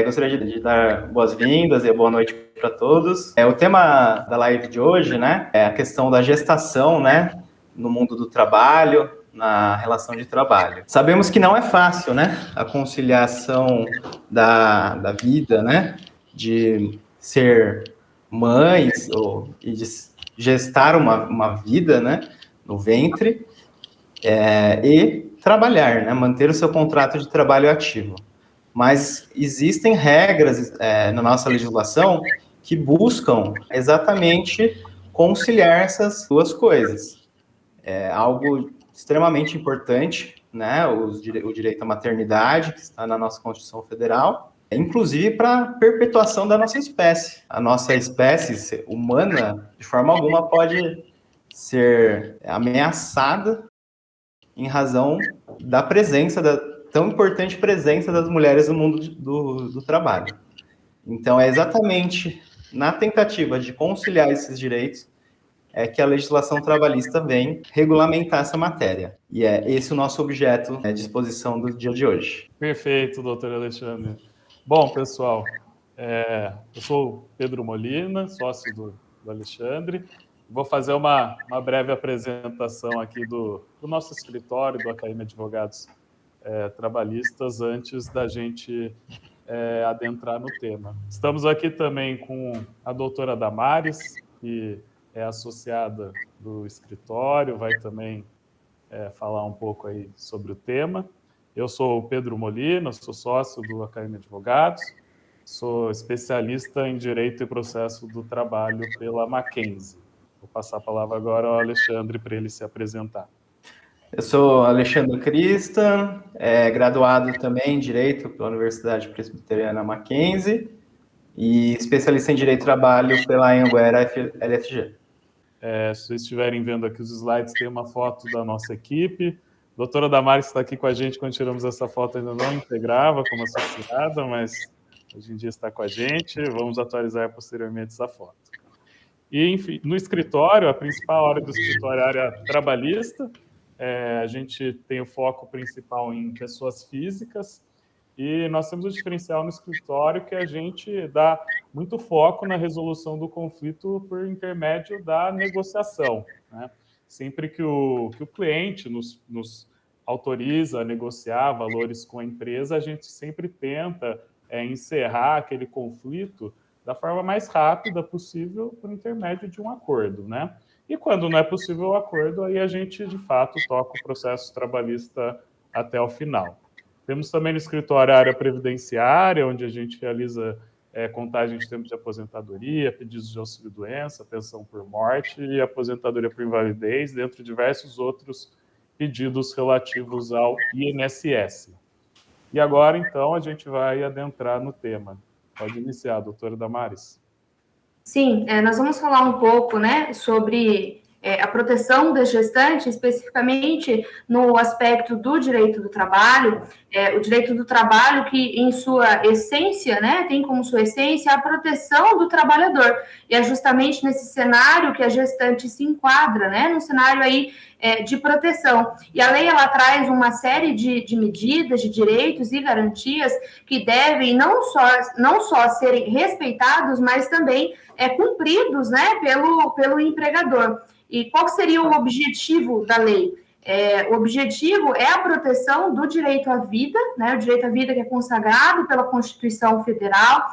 Gostaria de dar boas-vindas e boa noite para todos. O tema da live de hoje, né, é a questão da gestação, né, no mundo do trabalho, na relação de trabalho. Sabemos que não é fácil, né, a conciliação da vida, né, de ser mães e de gestar uma vida, né, no ventre, e trabalhar, né, manter o seu contrato de trabalho ativo. Mas existem regras na nossa legislação que buscam exatamente conciliar essas duas coisas. É algo extremamente importante, né? O direito à maternidade, que está na nossa Constituição Federal, inclusive para a perpetuação da nossa espécie. A nossa espécie humana, de forma alguma, pode ser ameaçada em razão da presença tão importante presença das mulheres no mundo do trabalho. Então, é exatamente na tentativa de conciliar esses direitos que a legislação trabalhista vem regulamentar essa matéria. E é esse o nosso objeto de exposição do dia de hoje. Perfeito, doutor Alexandre. Bom, pessoal, eu sou o Pedro Molina, sócio do Alexandre. Vou fazer uma breve apresentação aqui do nosso escritório, do Academia de Advogados Trabalhistas, antes da gente adentrar no tema. Estamos aqui também com a doutora Damares, que é associada do escritório, vai também falar um pouco aí sobre o tema. Eu sou o Pedro Molina, sou sócio do Academia de Advogados, sou especialista em Direito e Processo do Trabalho pela Mackenzie. Vou passar a palavra agora ao Alexandre para ele se apresentar. Eu sou Alexandre Crista, graduado também em Direito pela Universidade Presbiteriana Mackenzie e especialista em Direito do Trabalho pela Anhanguera LFG. Se vocês estiverem vendo aqui os slides, tem uma foto da nossa equipe. A doutora Damares está aqui com a gente quando tiramos essa foto, ainda não integrava como associada, mas hoje em dia está com a gente. Vamos atualizar posteriormente essa foto. E, enfim, no escritório, a principal área do escritório é a área trabalhista. A gente tem o foco principal em pessoas físicas e nós temos o diferencial no escritório que a gente dá muito foco na resolução do conflito por intermédio da negociação, né? Sempre que o cliente nos autoriza a negociar valores com a empresa, a gente sempre tenta encerrar aquele conflito da forma mais rápida possível por intermédio de um acordo, né? E quando não é possível o acordo, aí a gente, de fato, toca o processo trabalhista até o final. Temos também no escritório a área previdenciária, onde a gente realiza contagem de tempo de aposentadoria, pedidos de auxílio-doença, pensão por morte e aposentadoria por invalidez, dentre diversos outros pedidos relativos ao INSS. E agora, então, a gente vai adentrar no tema. Pode iniciar, doutora Damares. Sim, nós vamos falar um pouco, né, sobre a proteção da gestante, especificamente no aspecto do direito do trabalho, o direito do trabalho que, em sua essência, né, tem como sua essência a proteção do trabalhador, e é justamente nesse cenário que a gestante se enquadra, né, num cenário aí de proteção. E a lei, ela traz uma série de medidas, de direitos e garantias que devem não só serem respeitados, mas também cumpridos, né, pelo empregador. E qual seria o objetivo da lei? O objetivo é a proteção do direito à vida, né, o direito à vida que é consagrado pela Constituição Federal.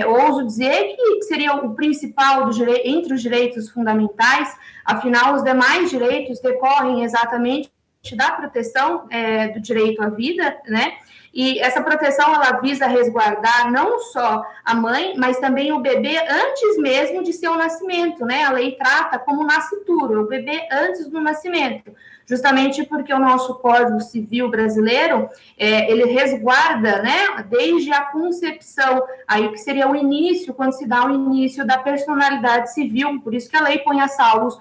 Ouso dizer que seria o principal entre os direitos fundamentais, afinal, os demais direitos decorrem exatamente da proteção do direito à vida, né? E essa proteção, ela visa resguardar não só a mãe, mas também o bebê antes mesmo de seu nascimento, né? A lei trata como nascituro, o bebê antes do nascimento, justamente porque o nosso Código Civil brasileiro, ele resguarda, né, desde a concepção, aí o que seria o início, quando se dá o início da personalidade civil, por isso que a lei põe a salvo,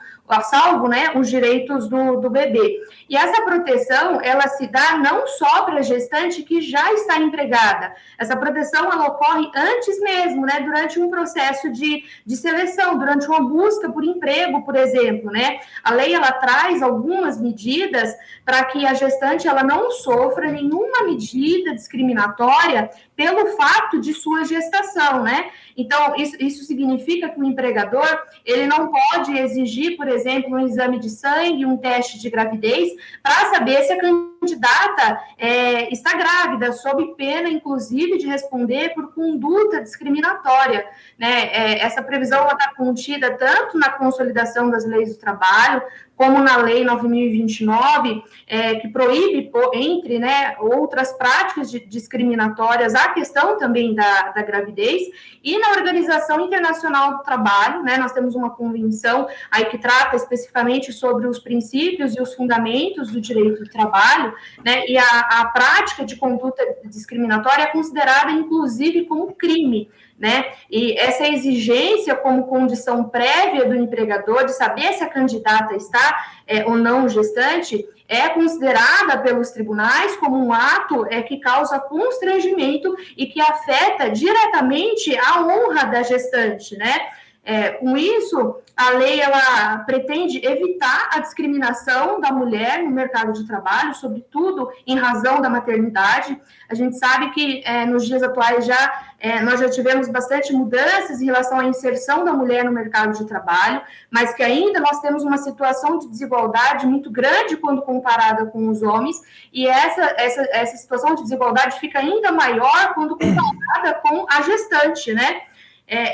né, os direitos do bebê. E essa proteção, ela se dá não só para a gestante que já está empregada, essa proteção, ela ocorre antes mesmo, né, durante um processo de seleção, durante uma busca por emprego, por exemplo, né, a lei, ela traz algumas medidas medidas para que a gestante ela não sofra nenhuma medida discriminatória pelo fato de sua gestação, né? Então, isso significa que o empregador, ele não pode exigir, por exemplo, um exame de sangue, um teste de gravidez, para saber se a candidata está grávida, sob pena, inclusive, de responder por conduta discriminatória, né? Essa previsão está contida tanto na consolidação das leis do trabalho, como na Lei 9.029, que proíbe, entre, né, outras práticas discriminatórias, a questão também da gravidez, e na Organização Internacional do Trabalho, né, nós temos uma convenção aí que trata especificamente sobre os princípios e os fundamentos do direito do trabalho, né, e a prática de conduta discriminatória é considerada, inclusive, como crime, né? E essa exigência como condição prévia do empregador de saber se a candidata está ou não gestante é considerada pelos tribunais como um ato que causa constrangimento e que afeta diretamente a honra da gestante, né? Com isso, a lei ela pretende evitar a discriminação da mulher no mercado de trabalho, sobretudo em razão da maternidade. A gente sabe que nos dias atuais nós já tivemos bastante mudanças em relação à inserção da mulher no mercado de trabalho, mas que ainda nós temos uma situação de desigualdade muito grande quando comparada com os homens, e essa situação de desigualdade fica ainda maior quando comparada com a gestante, né?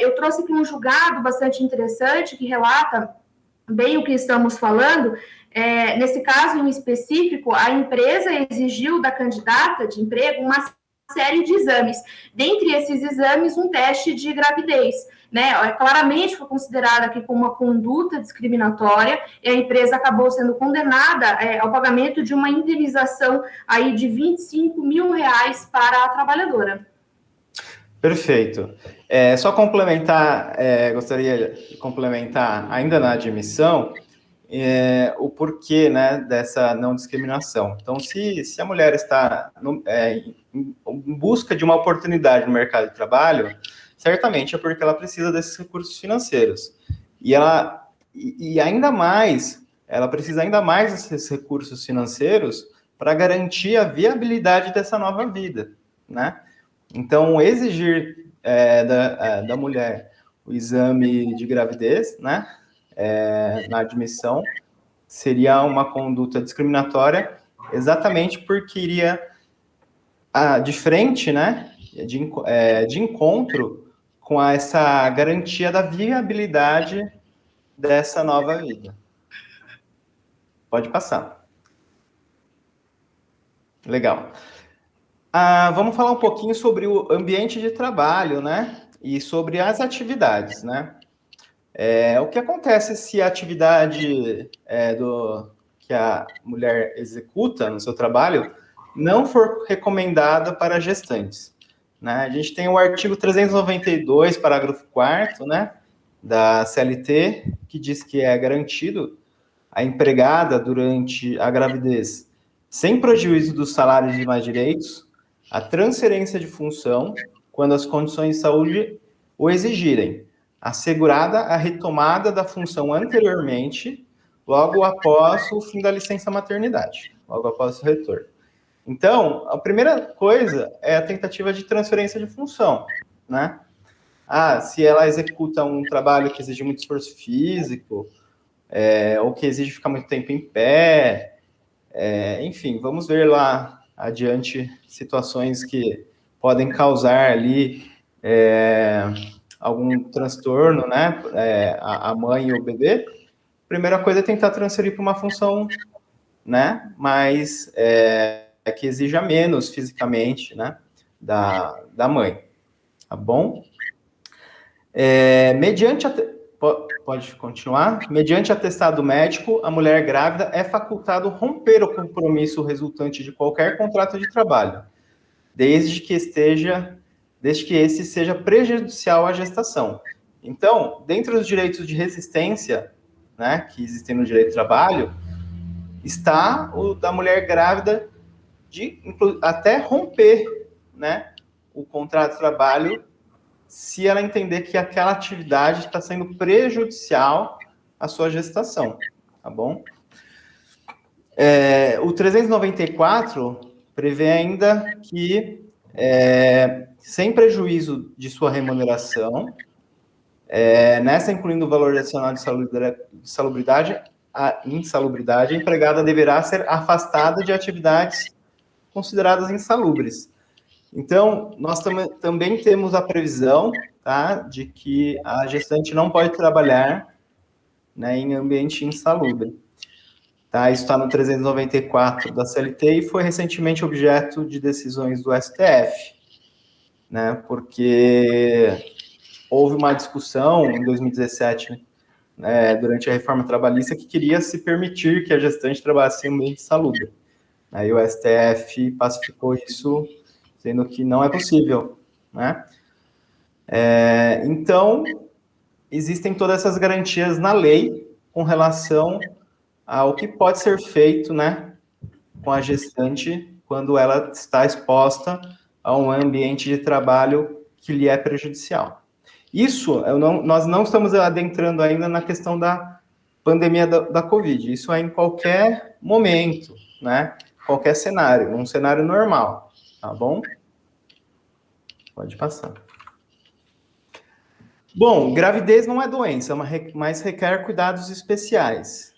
Eu trouxe aqui um julgado bastante interessante que relata bem o que estamos falando. Nesse caso em específico, a empresa exigiu da candidata de emprego uma série de exames. Dentre esses exames, um teste de gravidez, né? Claramente foi considerada aqui como uma conduta discriminatória, e a empresa acabou sendo condenada ao pagamento de uma indenização aí de R$25 mil para a trabalhadora. Perfeito. Só complementar, gostaria de complementar ainda na admissão o porquê, né, dessa não discriminação. Então, se a mulher está em busca de uma oportunidade no mercado de trabalho, certamente é porque ela precisa desses recursos financeiros. E ainda mais, ela precisa ainda mais desses recursos financeiros para garantir a viabilidade dessa nova vida, né? Então, exigir da mulher o exame de gravidez, né, na admissão, seria uma conduta discriminatória, exatamente porque iria de frente, né, de encontro com essa garantia da viabilidade dessa nova vida. Pode passar. Legal. Vamos falar um pouquinho sobre o ambiente de trabalho, né? E sobre as atividades, né? O que acontece se a atividade que a mulher executa no seu trabalho não for recomendada para gestantes, né? A gente tem o artigo 392, parágrafo 4º, né, da CLT, que diz que é garantido a empregada durante a gravidez, sem prejuízo dos salários e demais direitos, a transferência de função, quando as condições de saúde o exigirem, assegurada a retomada da função anteriormente, logo após o fim da licença maternidade, logo após o retorno. Então, a primeira coisa é a tentativa de transferência de função, né? Se ela executa um trabalho que exige muito esforço físico, ou que exige ficar muito tempo em pé, enfim, vamos ver lá adiante situações que podem causar ali algum transtorno, né, a mãe e o bebê. Primeira coisa é tentar transferir para uma função, né, mais que exija menos fisicamente, né, da mãe, tá bom? Pode continuar. Mediante atestado médico, a mulher grávida é facultado romper o compromisso resultante de qualquer contrato de trabalho, desde que esse seja prejudicial à gestação. Então, dentre os direitos de resistência, né, que existem no direito do trabalho, está o da mulher grávida de até romper, né, o contrato de trabalho, se ela entender que aquela atividade está sendo prejudicial à sua gestação, tá bom? O 394 prevê ainda que, sem prejuízo de sua remuneração, nessa incluindo o valor adicional de insalubridade, a empregada deverá ser afastada de atividades consideradas insalubres. Então, nós também temos a previsão, tá, de que a gestante não pode trabalhar, né, em ambiente insalubre. Tá, isso está no 394 da CLT e foi recentemente objeto de decisões do STF, né, porque houve uma discussão em 2017, durante a reforma trabalhista, que queria se permitir que a gestante trabalhasse em ambiente insalubre. Aí o STF pacificou isso, sendo que não é possível, né? Então, existem todas essas garantias na lei com relação ao que pode ser feito, né, com a gestante quando ela está exposta a um ambiente de trabalho que lhe é prejudicial. Isso, nós não estamos adentrando ainda na questão da pandemia da Covid, isso é em qualquer momento, né, qualquer cenário, um cenário normal, tá bom? Pode passar. Bom, gravidez não é doença, mas requer cuidados especiais.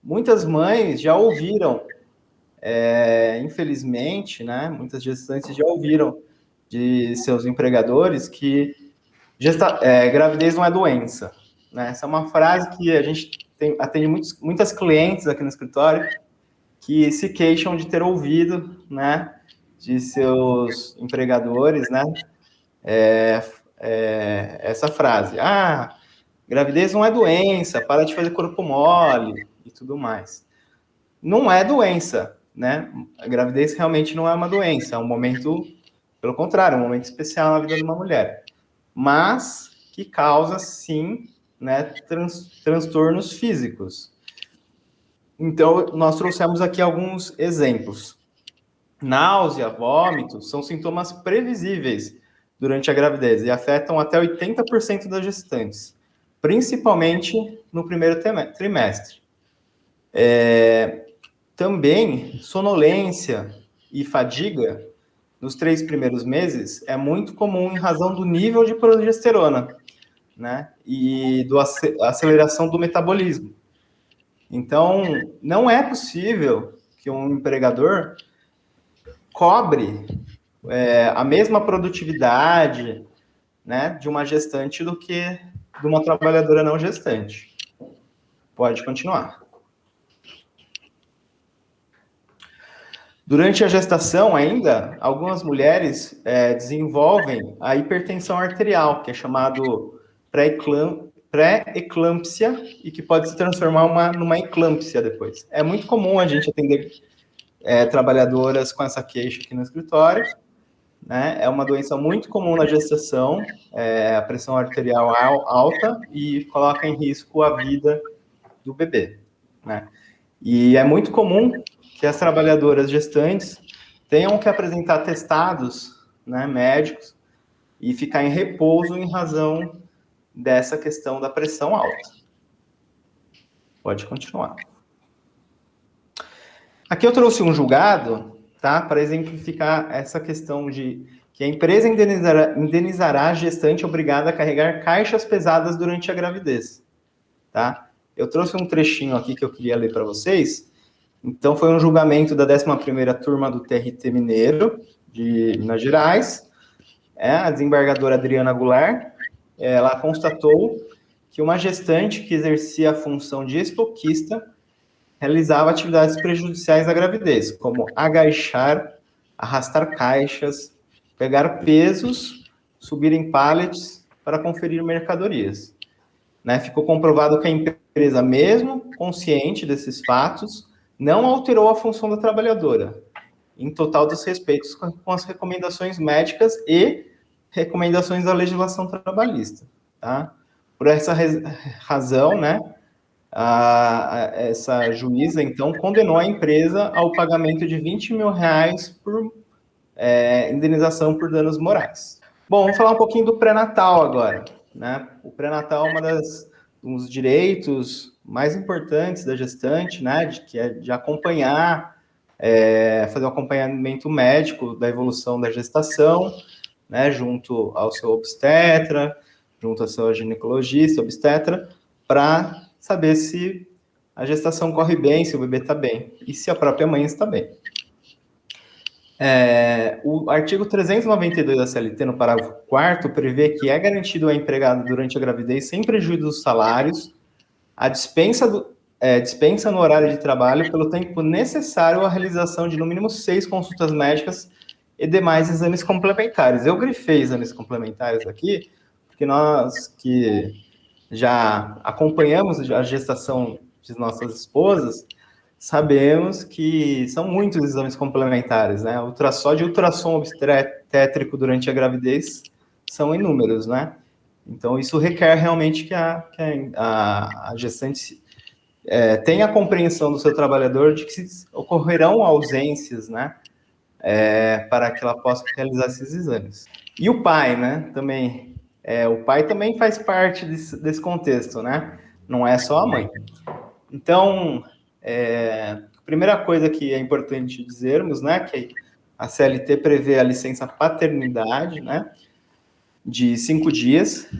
Muitas mães já ouviram, infelizmente, né, muitas gestantes já ouviram de seus empregadores que gravidez não é doença, né? Essa é uma frase que a gente atende muitas clientes aqui no escritório que se queixam de ter ouvido, né, de seus empregadores, né, essa frase. Gravidez não é doença, para de fazer corpo mole e tudo mais. Não é doença, né? A gravidez realmente não é uma doença, é um momento, pelo contrário, um momento especial na vida de uma mulher. Mas que causa, sim, né, transtornos físicos. Então, nós trouxemos aqui alguns exemplos. Náusea, vômitos, são sintomas previsíveis durante a gravidez e afetam até 80% das gestantes, principalmente no primeiro trimestre. Também, sonolência e fadiga nos 3 primeiros meses é muito comum em razão do nível de progesterona, né, e da aceleração do metabolismo. Então, não é possível que um empregador cobre a mesma produtividade, né, de uma gestante do que de uma trabalhadora não gestante. Pode continuar. Durante a gestação, ainda, algumas mulheres desenvolvem a hipertensão arterial, que é chamado pré-eclâmpsia, e que pode se transformar numa eclâmpsia depois. É muito comum a gente atender trabalhadoras com essa queixa aqui no escritório, né? É uma doença muito comum na gestação, a pressão arterial alta e coloca em risco a vida do bebê, né? E é muito comum que as trabalhadoras gestantes tenham que apresentar atestados, né, médicos e ficar em repouso em razão dessa questão da pressão alta. Pode continuar. Aqui eu trouxe um julgado, tá, para exemplificar essa questão de que a empresa indenizará a gestante obrigada a carregar caixas pesadas durante a gravidez, tá? Eu trouxe um trechinho aqui que eu queria ler para vocês. Então, foi um julgamento da 11ª turma do TRT Mineiro, de Minas Gerais. A desembargadora Adriana Goulart, ela constatou que uma gestante que exercia a função de estoquista realizava atividades prejudiciais à gravidez, como agachar, arrastar caixas, pegar pesos, subir em pallets para conferir mercadorias. Né? Ficou comprovado que a empresa, mesmo consciente desses fatos, não alterou a função da trabalhadora, em total desrespeito com as recomendações médicas e recomendações da legislação trabalhista. Tá? Por essa razão, né, essa juíza, então, condenou a empresa ao pagamento de R$20 mil por indenização por danos morais. Bom, vamos falar um pouquinho do pré-natal agora. Né? O pré-natal é um dos direitos mais importantes da gestante, né, que é de acompanhar, fazer um acompanhamento médico da evolução da gestação, né, junto ao seu obstetra, junto ao seu ginecologista, obstetra, para saber se a gestação corre bem, se o bebê está bem, e se a própria mãe está bem. O artigo 392 da CLT, no parágrafo 4º, prevê que é garantido ao empregado durante a gravidez, sem prejuízo dos salários, a dispensa no horário de trabalho pelo tempo necessário à realização de, no mínimo, 6 consultas médicas e demais exames complementares. Eu grifei exames complementares aqui, porque nós que já acompanhamos a gestação de nossas esposas, sabemos que são muitos exames complementares, né? Só de ultrassom obstétrico durante a gravidez são inúmeros, né? Então, isso requer realmente que a gestante tenha a compreensão do seu trabalhador de que ocorrerão ausências, né? Para que ela possa realizar esses exames. E o pai, né? Também, o pai também faz parte desse contexto, né? Não é só a mãe. Então, a primeira coisa que é importante dizermos, né, que a CLT prevê a licença paternidade, né, de 5 dias,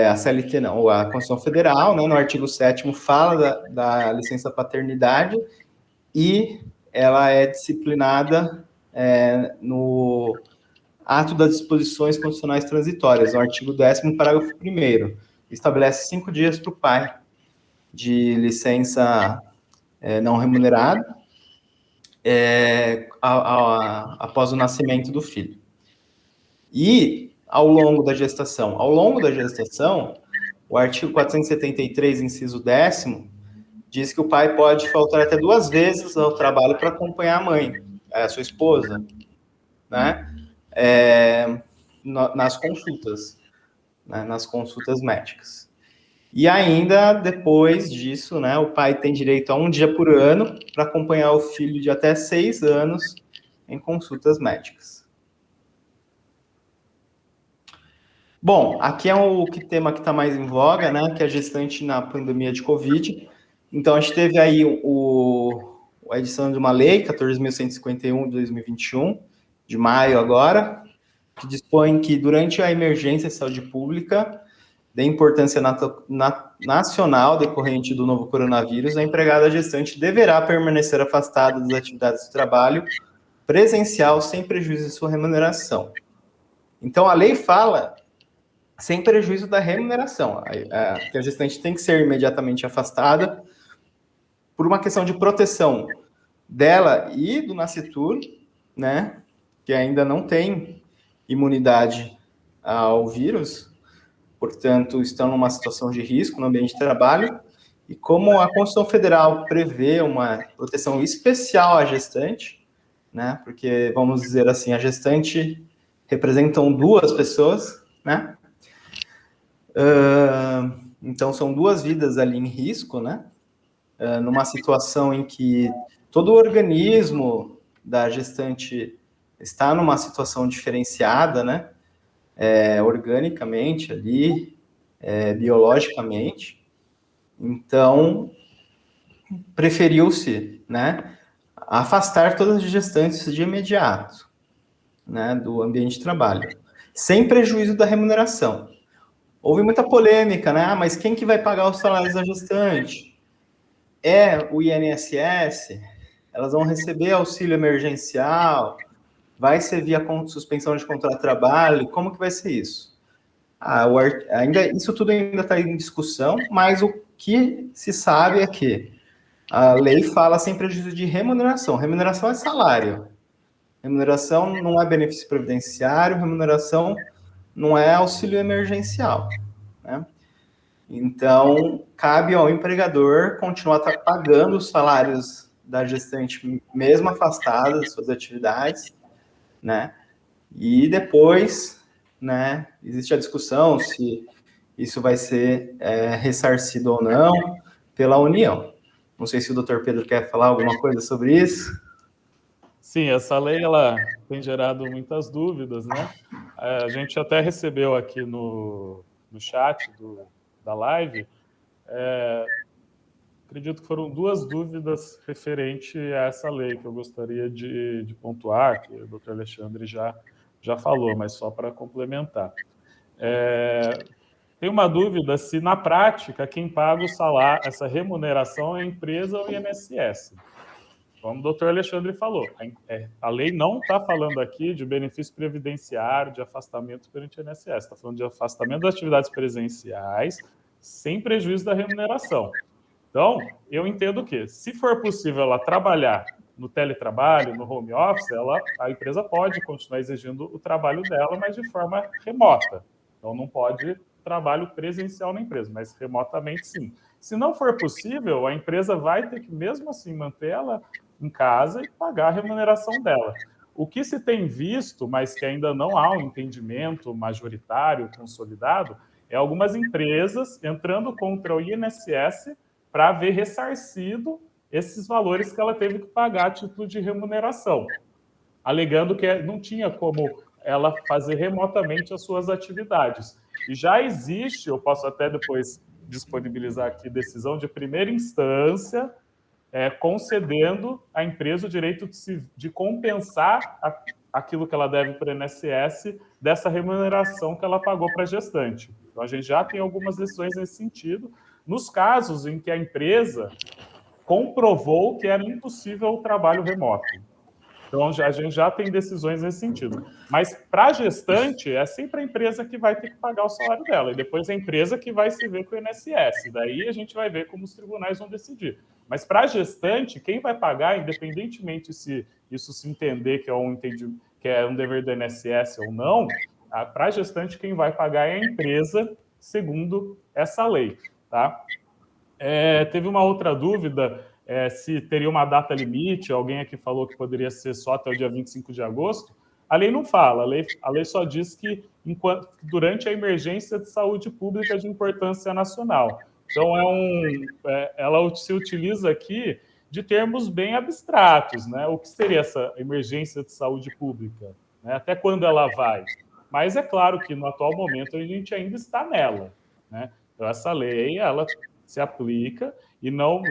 a CLT não, a Constituição Federal, né, no artigo 7º fala da licença paternidade e ela é disciplinada no ato das disposições constitucionais transitórias, no artigo 10º, parágrafo 1º, estabelece 5 dias para o pai de licença não remunerada após o nascimento do filho. E ao longo da gestação, o artigo 473, inciso 10º, diz que o pai pode faltar até 2 vezes ao trabalho para acompanhar a mãe, a sua esposa, né? Nas consultas, né? Nas consultas médicas. E ainda, depois disso, né, o pai tem direito a 1 dia por ano para acompanhar o filho de até 6 anos em consultas médicas. Bom, aqui é o tema que está mais em voga, né, que é a gestante na pandemia de Covid. Então, a gente teve aí a edição de uma lei, 14.151 de 2021, de maio agora, que dispõe que durante a emergência de saúde pública, de importância nacional decorrente do novo coronavírus, a empregada gestante deverá permanecer afastada das atividades de trabalho presencial sem prejuízo de sua remuneração. Então, a lei fala sem prejuízo da remuneração, que a gestante tem que ser imediatamente afastada por uma questão de proteção dela e do nascituro, né, que ainda não tem imunidade ao vírus, portanto, estão numa situação de risco no ambiente de trabalho, e como a Constituição Federal prevê uma proteção especial à gestante, né, porque, vamos dizer assim, a gestante representam 2 pessoas, né, então são 2 vidas ali em risco, né, numa situação em que todo o organismo da gestante está numa situação diferenciada, né, organicamente ali, biologicamente. Então, preferiu-se, né, afastar todas as gestantes de imediato, né, do ambiente de trabalho, sem prejuízo da remuneração. Houve muita polêmica, né? Mas quem que vai pagar os salários da gestante? É o INSS? Elas vão receber auxílio emergencial? Vai ser via suspensão de contrato de trabalho? Como que vai ser isso? Isso tudo ainda está em discussão, mas o que se sabe é que a lei fala sem prejuízo de remuneração. Remuneração é salário. Remuneração não é benefício previdenciário, remuneração não é auxílio emergencial, né? Então, cabe ao empregador continuar pagando os salários da gestante, mesmo afastada das suas atividades, né? E depois, né, existe a discussão se isso vai ser ressarcido ou não pela União. Não sei se o doutor Pedro quer falar alguma coisa sobre isso. Sim, essa lei ela tem gerado muitas dúvidas, né? A gente até recebeu aqui no chat da live acredito que foram 2 dúvidas referente a essa lei que eu gostaria de pontuar, que o doutor Alexandre já falou, mas só para complementar. Tem uma dúvida se, na prática, quem paga o salário, essa remuneração é a empresa ou o INSS. Como o doutor Alexandre falou, a lei não está falando aqui de benefício previdenciário, de afastamento perante o INSS, está falando de afastamento das atividades presenciais, sem prejuízo da remuneração. Então, eu entendo que, se for possível ela trabalhar no teletrabalho, no home office, a empresa pode continuar exigindo o trabalho dela, mas de forma remota. Então, não pode trabalho presencial na empresa, mas remotamente sim. Se não for possível, a empresa vai ter que, mesmo assim, manter ela em casa e pagar a remuneração dela. O que se tem visto, mas que ainda não há um entendimento majoritário, consolidado, é algumas empresas entrando contra o INSS para ver ressarcido esses valores que ela teve que pagar a título de remuneração, alegando que não tinha como ela fazer remotamente as suas atividades. E já existe, eu posso até depois disponibilizar aqui, decisão de primeira instância, concedendo à empresa o direito de compensar aquilo que ela deve para o INSS dessa remuneração que ela pagou para a gestante. Então, a gente já tem algumas decisões nesse sentido, nos casos em que a empresa comprovou que era impossível o trabalho remoto. Então, a gente já tem decisões nesse sentido. Mas, para a gestante, é sempre a empresa que vai ter que pagar o salário dela. E depois a empresa que vai se ver com o INSS. Daí a gente vai ver como os tribunais vão decidir. Mas, para a gestante, quem vai pagar, independentemente se isso se entender que é um dever do INSS ou não, para a gestante, quem vai pagar é a empresa, segundo essa lei. Tá? Teve uma outra dúvida, se teria uma data limite, alguém aqui falou que poderia ser só até o dia 25 de agosto. A lei não fala, a lei só diz que durante a emergência de saúde pública de importância nacional. Então, ela se utiliza aqui de termos bem abstratos, né? O que seria essa emergência de saúde pública? Né? Até quando ela vai? Mas é claro que, no atual momento, a gente ainda está nela, né? Então, essa lei, ela se aplica e não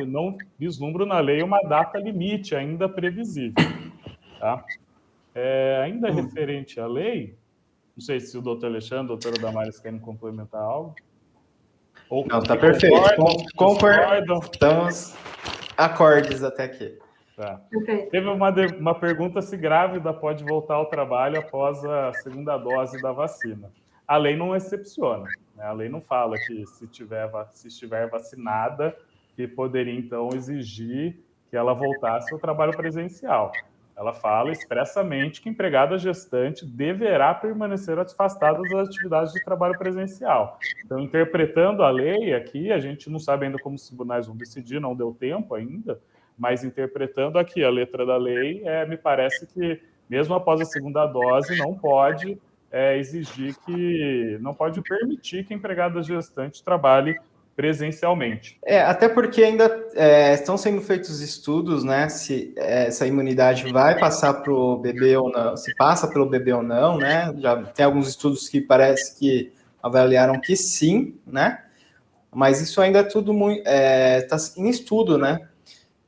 vislumbro na lei uma data limite ainda previsível. Tá? Ainda referente à lei, não sei se o doutor Alexandre, a doutora Damares querem complementar algo. Não, está perfeito. Concordam. Estamos acordes até aqui. Tá. Teve uma pergunta se grávida pode voltar ao trabalho após a segunda dose da vacina. A lei não excepciona, né? A lei não fala que se estiver vacinada, que poderia, então, exigir que ela voltasse ao trabalho presencial. Ela fala expressamente que empregada gestante deverá permanecer afastada das atividades de trabalho presencial. Então, interpretando a lei aqui, a gente não sabe ainda como os tribunais vão decidir, não deu tempo ainda, mas interpretando aqui a letra da lei, me parece que, mesmo após a segunda dose, não pode não pode permitir que a empregada gestante trabalhe presencialmente. Até porque ainda estão sendo feitos estudos, né, se essa imunidade vai passar para o bebê ou não, se passa pelo bebê ou não, né, já tem alguns estudos que parece que avaliaram que sim, né, mas isso ainda é tudo muito, está em estudo, né,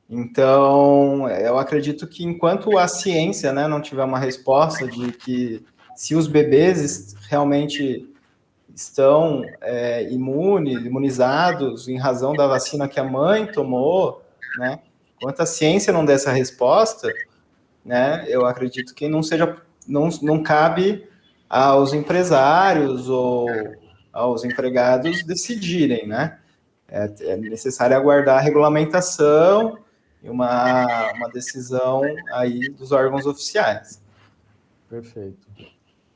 então eu acredito que enquanto a ciência, né, não tiver uma resposta de que se os bebês realmente estão imunizados em razão da vacina que a mãe tomou, né? Enquanto a ciência não der essa resposta, né? Eu acredito que não cabe aos empresários ou aos empregados decidirem, né? É necessário aguardar a regulamentação e uma decisão aí dos órgãos oficiais. Perfeito.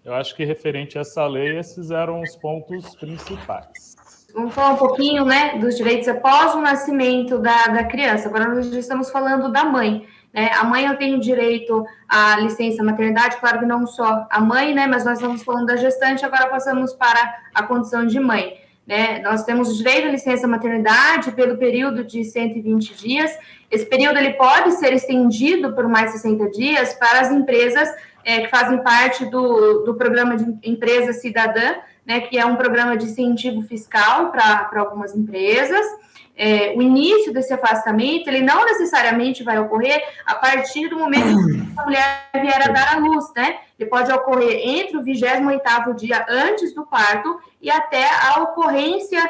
Eu acho que, referente a essa lei, esses eram os pontos principais. Vamos falar um pouquinho, né, dos direitos após o nascimento da criança. Agora nós já estamos falando da mãe, né? A mãe ela tem o direito à licença maternidade, claro que não só a mãe, né, mas nós estamos falando da gestante, agora passamos para a condição de mãe, né? Nós temos o direito à licença maternidade pelo período de 120 dias. Esse período ele pode ser estendido por mais 60 dias para as empresas que fazem parte do programa de Empresa Cidadã, né, que é um programa de incentivo fiscal para algumas empresas. O início desse afastamento, ele não necessariamente vai ocorrer a partir do momento que a mulher vier a dar à luz, né? Ele pode ocorrer entre o 28º dia antes do parto e até a ocorrência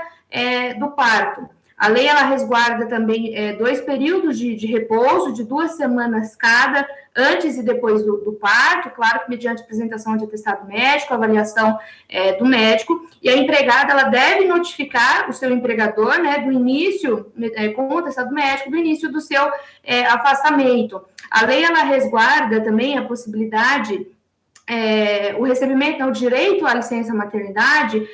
do parto. A lei, ela resguarda também 2 períodos de repouso, de 2 semanas cada, antes e depois do parto, claro que mediante apresentação de atestado médico, avaliação do médico, e a empregada, ela deve notificar o seu empregador, né, do início, com o atestado médico, do início do seu afastamento. A lei, ela resguarda também a possibilidade, o recebimento, o direito à licença maternidade,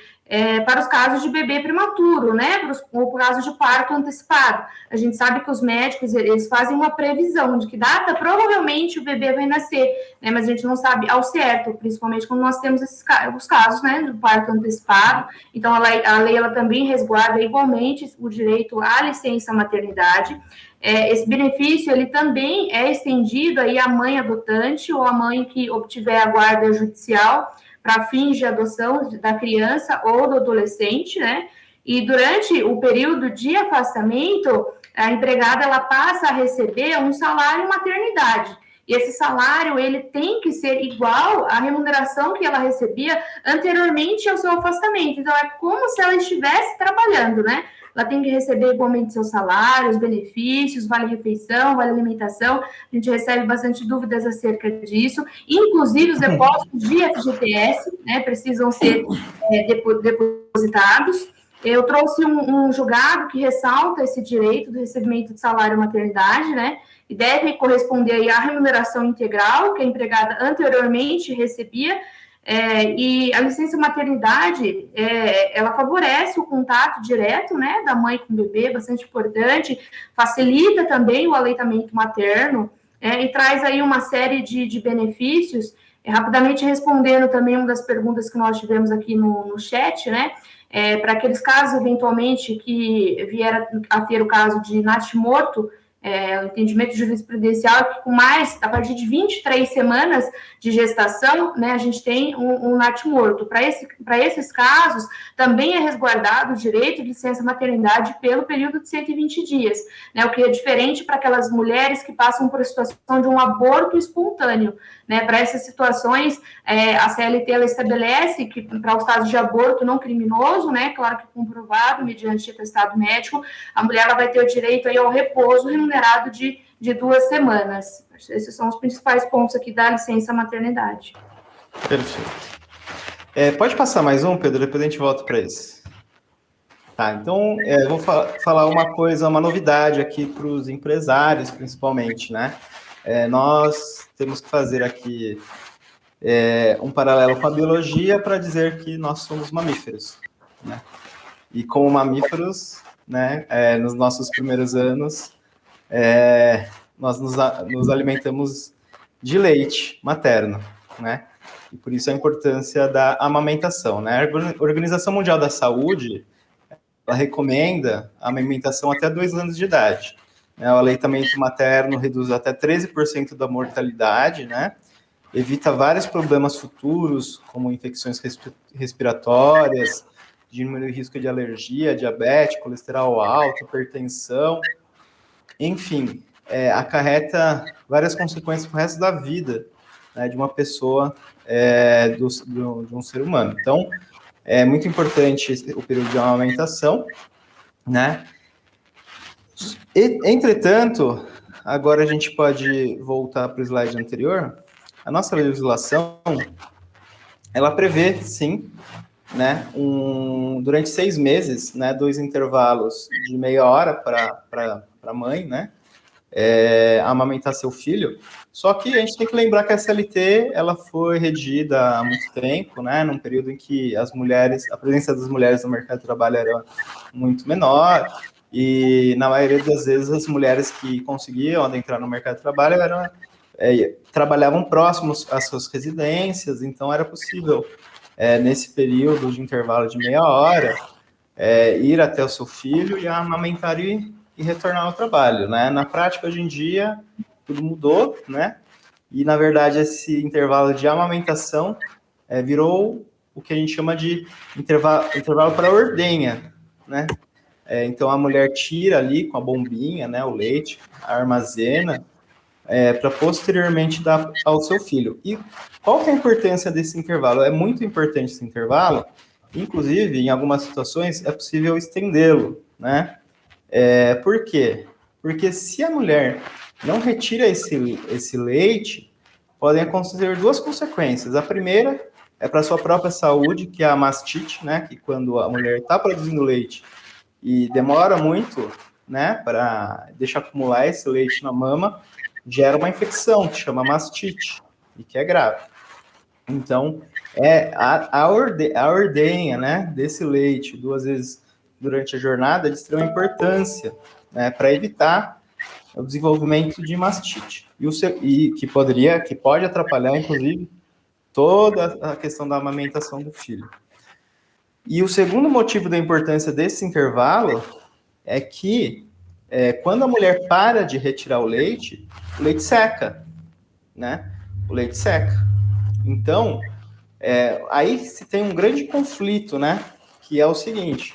para os casos de bebê prematuro, né, ou por casos de parto antecipado. A gente sabe que os médicos, eles fazem uma previsão de que data provavelmente o bebê vai nascer, né, mas a gente não sabe ao certo, principalmente quando nós temos os casos, né, do parto antecipado. Então, a lei ela também resguarda igualmente o direito à licença maternidade. Esse benefício, ele também é estendido aí à mãe adotante ou à mãe que obtiver a guarda judicial para fins de adoção da criança ou do adolescente, né? E durante o período de afastamento, a empregada, ela passa a receber um salário maternidade. E esse salário, ele tem que ser igual à remuneração que ela recebia anteriormente ao seu afastamento. Então, é como se ela estivesse trabalhando, né? Ela tem que receber igualmente seu salário, os benefícios, vale-refeição, vale-alimentação. A gente recebe bastante dúvidas acerca disso. Inclusive, os depósitos de FGTS, né, precisam ser depositados. Eu trouxe um julgado que ressalta esse direito do recebimento de salário maternidade, né, e deve corresponder aí à remuneração integral que a empregada anteriormente recebia. E a licença maternidade, ela favorece o contato direto, né, da mãe com o bebê, bastante importante, facilita também o aleitamento materno, e traz aí uma série de benefícios. Rapidamente respondendo também uma das perguntas que nós tivemos aqui no chat, né, para aqueles casos, eventualmente, que vier a ter o caso de natimorto, o entendimento jurisprudencial é que com mais, a partir de 23 semanas de gestação, né, a gente tem um natimorto. Para esses casos, também é resguardado o direito de licença maternidade pelo período de 120 dias, né, o que é diferente para aquelas mulheres que passam por a situação de um aborto espontâneo, né. Para essas situações, a CLT, ela estabelece que para os casos de aborto não criminoso, né, claro que comprovado mediante atestado médico, a mulher ela vai ter o direito aí ao repouso remunerado de 2 semanas. Esses são os principais pontos aqui da licença maternidade. Perfeito. Pode passar mais um, Pedro, depois a gente volta para esse. Tá, então, vou falar uma novidade aqui para os empresários, principalmente, né? Nós temos que fazer aqui um paralelo com a biologia para dizer que nós somos mamíferos, né? E como mamíferos, né, nos nossos primeiros anos, nós nos alimentamos de leite materno, né? E por isso a importância da amamentação, né? A Organização Mundial da Saúde, ela recomenda a amamentação até 2 anos de idade. O aleitamento materno reduz até 13% da mortalidade, né? Evita vários problemas futuros, como infecções respiratórias, diminui o risco de alergia, diabetes, colesterol alto, hipertensão, enfim, acarreta várias consequências para o resto da vida, né, de uma pessoa, de um ser humano. Então, é muito importante o período de amamentação, né? Entretanto, agora a gente pode voltar para o slide anterior. A nossa legislação, ela prevê, sim, né, durante 6 meses, né, 2 intervalos de meia hora para a mãe, né, amamentar seu filho. Só que a gente tem que lembrar que a CLT, ela foi redigida há muito tempo, né, num período em que a presença das mulheres no mercado de trabalho era muito menor, e na maioria das vezes as mulheres que conseguiam adentrar no mercado de trabalho trabalhavam próximos às suas residências, então era possível, nesse período de intervalo de meia hora, ir até o seu filho e amamentar e retornar ao trabalho, né? Na prática, hoje em dia, tudo mudou, né? e, na verdade, esse intervalo de amamentação virou o que a gente chama de intervalo para ordenha, né? Então, a mulher tira ali com a bombinha, né, o leite, armazena, para posteriormente dar ao seu filho. E qual que é a importância desse intervalo? É muito importante esse intervalo, inclusive, em algumas situações, é possível estendê-lo, né? Por quê? Porque se a mulher não retira esse leite, podem acontecer duas consequências. A primeira é para a sua própria saúde, que é a mastite, né? Que quando a mulher está produzindo leite e demora muito, né, para deixar acumular esse leite na mama, gera uma infecção que chama mastite e que é grave. Então, a ordenha, né, desse leite 2 vezes durante a jornada é de extrema importância, né, para evitar o desenvolvimento de mastite e que pode atrapalhar, inclusive, toda a questão da amamentação do filho. E o segundo motivo da importância desse intervalo é que quando a mulher para de retirar o leite seca, né? O leite seca. Então, aí se tem um grande conflito, né? Que é o seguinte,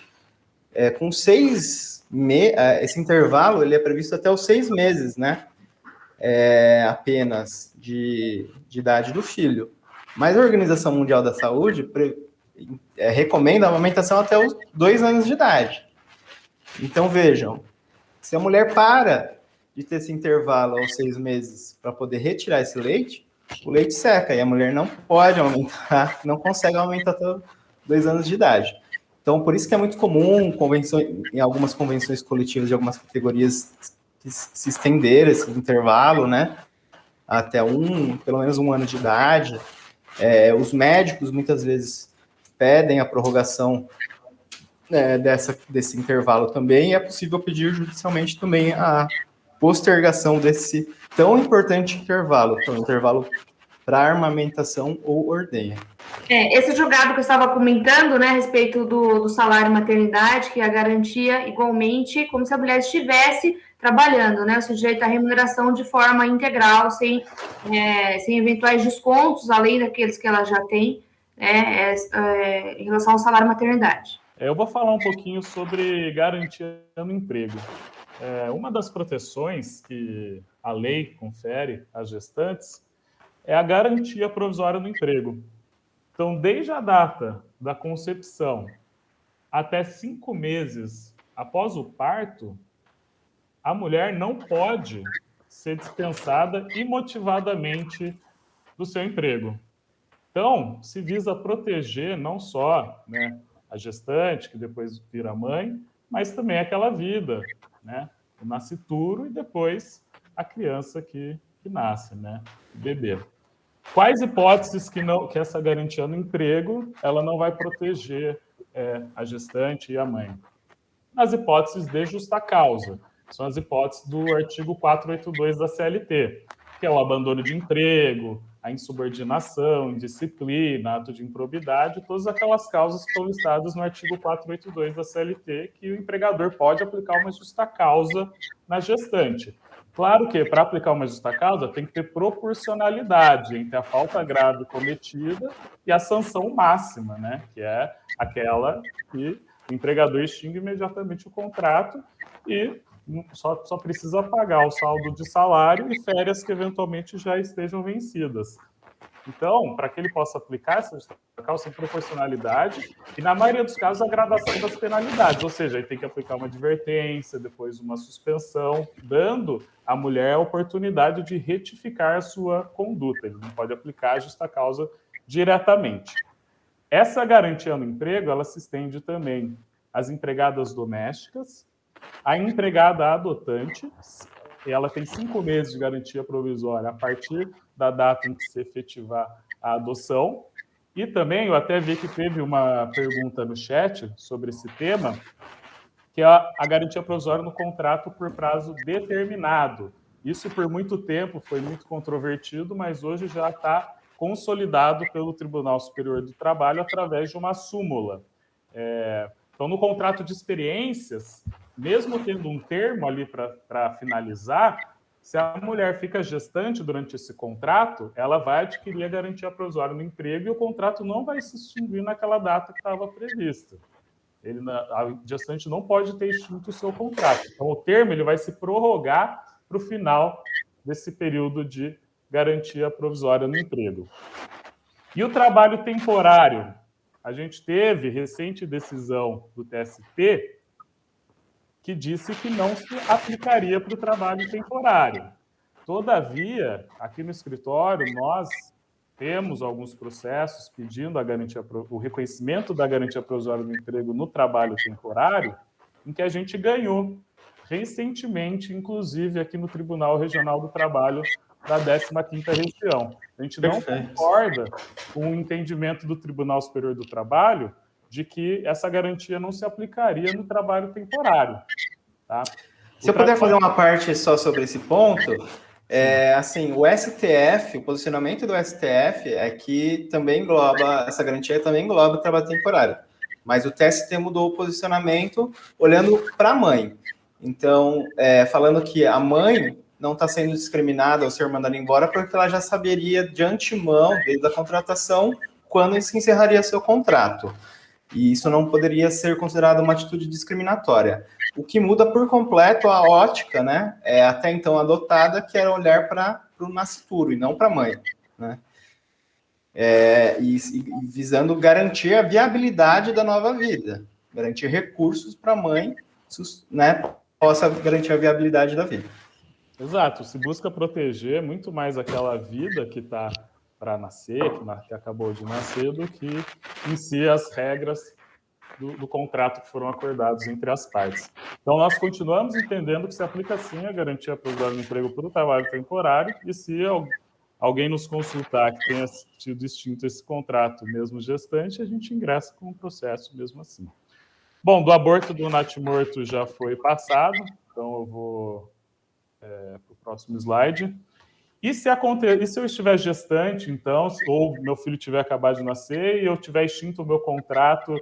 com 6 meses, esse intervalo ele é previsto até os 6 meses, né? Apenas de idade do filho. Mas a Organização Mundial da Saúde recomenda a amamentação até os 2 anos de idade. Então, vejam, se a mulher para de ter esse intervalo aos 6 meses para poder retirar esse leite, o leite seca e a mulher não pode aumentar, não consegue aumentar até 2 anos de idade. Então, por isso que é muito comum em algumas convenções coletivas de algumas categorias se estender esse intervalo, né, até pelo menos 1 ano de idade. Os médicos muitas vezes pedem a prorrogação desse intervalo também, e é possível pedir judicialmente também a postergação desse tão importante intervalo, que é o intervalo para armamentação ou ordenha. Esse julgado que eu estava comentando, né, a respeito do salário maternidade, que é a garantia igualmente como se a mulher estivesse trabalhando, né, o seu direito à remuneração de forma integral, sem eventuais descontos, além daqueles que ela já tem, em relação ao salário maternidade. Eu vou falar um pouquinho sobre garantia no emprego. Uma das proteções que a lei confere às gestantes é a garantia provisória no emprego. Então, desde a data da concepção até 5 meses após o parto, a mulher não pode ser dispensada imotivadamente do seu emprego. Então, se visa proteger não só, né, a gestante, que depois vira mãe, mas também aquela vida, né, o nascituro e depois a criança que nasce, né, o bebê. Quais hipóteses que essa garantia no emprego ela não vai proteger a gestante e a mãe? Nas hipóteses de justa causa, são as hipóteses do artigo 482 da CLT, que é o abandono de emprego, a insubordinação, indisciplina, ato de improbidade, todas aquelas causas que estão listadas no artigo 482 da CLT, que o empregador pode aplicar uma justa causa na gestante. Claro que, para aplicar uma justa causa, tem que ter proporcionalidade entre a falta grave cometida e a sanção máxima, né? Que é aquela que o empregador extingue imediatamente o contrato e só precisa pagar o saldo de salário e férias que eventualmente já estejam vencidas. Então, para que ele possa aplicar essa causa de proporcionalidade, e na maioria dos casos a gradação das penalidades, ou seja, ele tem que aplicar uma advertência, depois uma suspensão, dando à mulher a oportunidade de retificar a sua conduta. Ele não pode aplicar a justa causa diretamente. Essa garantia no emprego, ela se estende também às empregadas domésticas, à empregada adotante, e ela tem 5 meses de garantia provisória a partir da data em que se efetivar a adoção. E também, eu até vi que teve uma pergunta no chat sobre esse tema, que é a garantia provisória no contrato por prazo determinado. Isso, por muito tempo, foi muito controvertido, mas hoje já está consolidado pelo Tribunal Superior do Trabalho através de uma súmula. Então, no contrato de experiências, mesmo tendo um termo ali para finalizar, Se a mulher fica gestante durante esse contrato, ela vai adquirir a garantia provisória no emprego e o contrato não vai se extinguir naquela data que estava prevista. A gestante não pode ter extinto o seu contrato. Então, o termo ele vai se prorrogar para o final desse período de garantia provisória no emprego. E o trabalho temporário? A gente teve recente decisão do TST que disse que não se aplicaria para o trabalho temporário. Todavia, aqui no escritório, nós temos alguns processos pedindo o reconhecimento da garantia provisória do emprego no trabalho temporário, em que a gente ganhou recentemente, inclusive aqui no Tribunal Regional do Trabalho da 15ª Região. A gente não concorda com o entendimento do Tribunal Superior do Trabalho de que essa garantia não se aplicaria no trabalho temporário. Tá? Se eu puder fazer uma parte só sobre esse ponto, assim, o STF, o posicionamento do STF é que também engloba, essa garantia também engloba o trabalho temporário. Mas o TST mudou o posicionamento olhando para a mãe. Então, falando que a mãe não está sendo discriminada ao ser mandada embora porque ela já saberia de antemão, desde a contratação, quando se encerraria seu contrato. E isso não poderia ser considerado uma atitude discriminatória. O que muda por completo a ótica, né, até então adotada, que era olhar para o nascituro e não para a mãe, né? E visando garantir a viabilidade da nova vida, garantir recursos para a mãe, né, possa garantir a viabilidade da vida. Exato, se busca proteger muito mais aquela vida que está para nascer, que acabou de nascer, do que em si as regras do contrato que foram acordados entre as partes. Então, nós continuamos entendendo que se aplica sim a garantia provisória do emprego para o trabalho temporário, e se alguém nos consultar que tenha sido extinto esse contrato, mesmo gestante, a gente ingressa com o processo mesmo assim. Bom, do aborto do natimorto já foi passado, então eu vou para o próximo slide. E se eu estiver gestante, então, ou meu filho tiver acabado de nascer e eu tiver extinto o meu contrato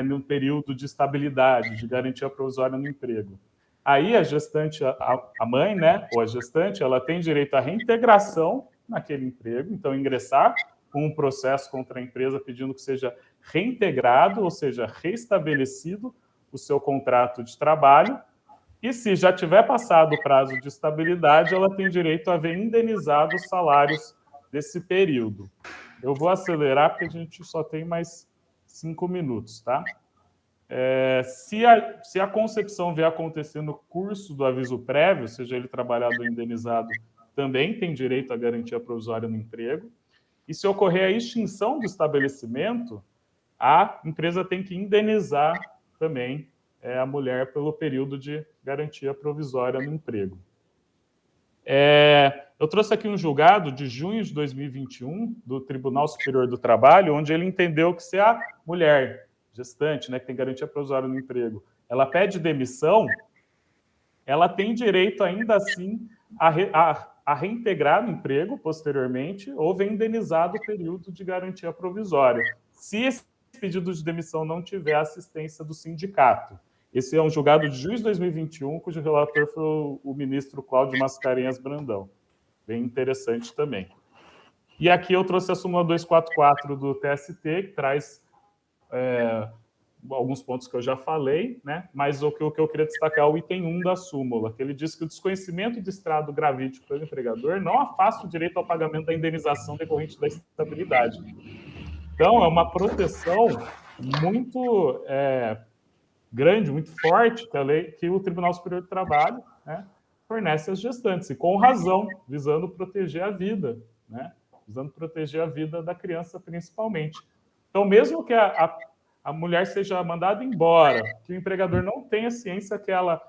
num período de estabilidade, de garantia provisória no emprego. Aí a gestante, a mãe, né, ou a gestante, ela tem direito à reintegração naquele emprego, então ingressar com um processo contra a empresa pedindo que seja reintegrado, ou seja, restabelecido o seu contrato de trabalho. E se já tiver passado o prazo de estabilidade, ela tem direito a ver indenizados os salários desse período. Eu vou acelerar porque a gente só tem mais 5 minutos, tá? Se a concepção vier acontecer no curso do aviso prévio, seja ele trabalhado ou indenizado, também tem direito à garantia provisória no emprego. E se ocorrer a extinção do estabelecimento, a empresa tem que indenizar também a mulher pelo período de garantia provisória no emprego. Eu trouxe aqui um julgado de junho de 2021 do Tribunal Superior do Trabalho, onde ele entendeu que se a mulher gestante, né, que tem garantia provisória no emprego, ela pede demissão, ela tem direito ainda assim a reintegrar no emprego posteriormente ou ver indenizado o período de garantia provisória, se esse pedido de demissão não tiver assistência do sindicato. Esse é um julgado de junho de 2021, cujo relator foi o ministro Cláudio Mascarenhas Brandão. Bem interessante também. E aqui eu trouxe a súmula 244 do TST, que traz alguns pontos que eu já falei, né? Mas o que eu queria destacar é o item 1 da súmula, que ele diz que o desconhecimento do estado gravídico pelo empregador não afasta o direito ao pagamento da indenização decorrente da estabilidade. Então, é uma proteção muito grande, muito forte que a lei, que o Tribunal Superior do Trabalho, né, fornece às gestantes, e com razão, visando proteger a vida, né, visando proteger a vida da criança principalmente. Então, mesmo que a mulher seja mandada embora, que o empregador não tenha ciência que ela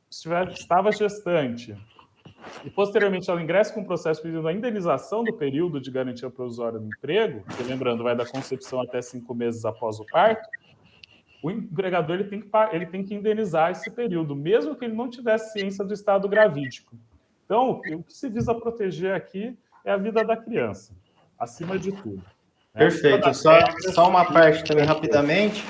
estava gestante, e posteriormente ela ingressa com um processo pedindo a indenização do período de garantia provisória do emprego, que, lembrando, vai da concepção até 5 meses após o parto, o empregador ele tem que indenizar esse período, mesmo que ele não tivesse ciência do estado gravídico. Então, o que se visa proteger aqui é a vida da criança, acima de tudo. Perfeito. Só uma parte também, rapidamente,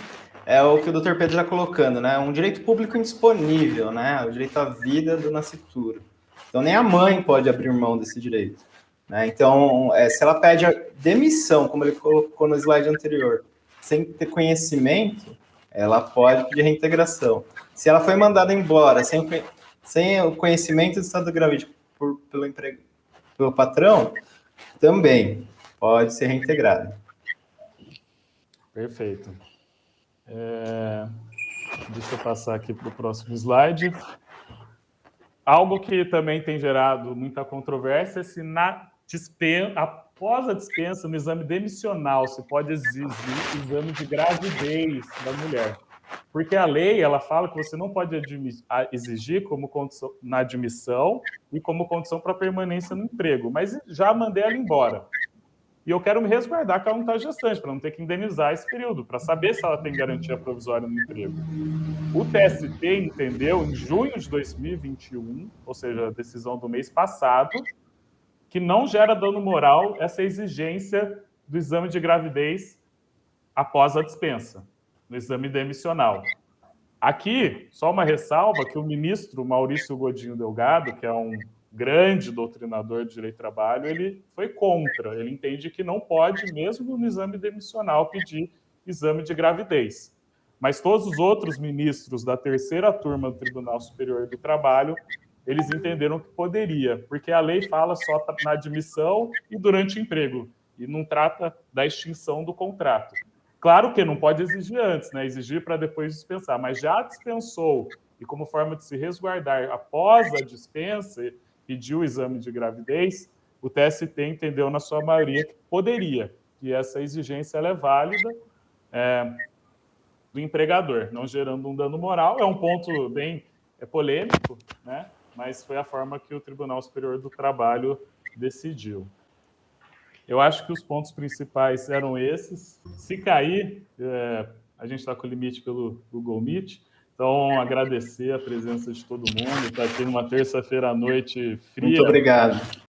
é o que o Dr. Pedro está colocando, né? Um direito público indisponível, né? O direito à vida do nascituro. Então, nem a mãe pode abrir mão desse direito, né? Então, se ela pede a demissão, como ele colocou no slide anterior, sem ter conhecimento, ela pode pedir reintegração. Se ela foi mandada embora sem o conhecimento do estado gravídico pelo patrão, também pode ser reintegrada. Perfeito. Deixa eu passar aqui para o próximo slide. Algo que também tem gerado muita controvérsia é se após a dispensa, no exame demissional, se pode exigir exame de gravidez da mulher. Porque a lei, ela fala que você não pode exigir como condição na admissão e como condição para permanência no emprego, mas já mandei ela embora. E eu quero me resguardar que ela não está gestante, para não ter que indenizar esse período, para saber se ela tem garantia provisória no emprego. O TST entendeu, em junho de 2021, ou seja, a decisão do mês passado, que não gera dano moral essa exigência do exame de gravidez após a dispensa, no exame demissional. Aqui, só uma ressalva, que o ministro Maurício Godinho Delgado, que é um grande doutrinador de direito do trabalho, ele foi contra. Ele entende que não pode, mesmo no exame demissional, pedir exame de gravidez. Mas todos os outros ministros da terceira turma do Tribunal Superior do Trabalho, eles entenderam que poderia, porque a lei fala só na admissão e durante o emprego, e não trata da extinção do contrato. Claro que não pode exigir antes, né? Exigir para depois dispensar, mas já dispensou, e como forma de se resguardar após a dispensa, pediu o exame de gravidez, o TST entendeu na sua maioria que poderia, que essa exigência ela é válida do empregador, não gerando um dano moral. É um ponto bem polêmico, né? Mas foi a forma que o Tribunal Superior do Trabalho decidiu. Eu acho que os pontos principais eram esses. Se cair, a gente está com o limite pelo Google Meet, então agradecer a presença de todo mundo. Está aqui numa terça-feira à noite fria. Muito obrigado.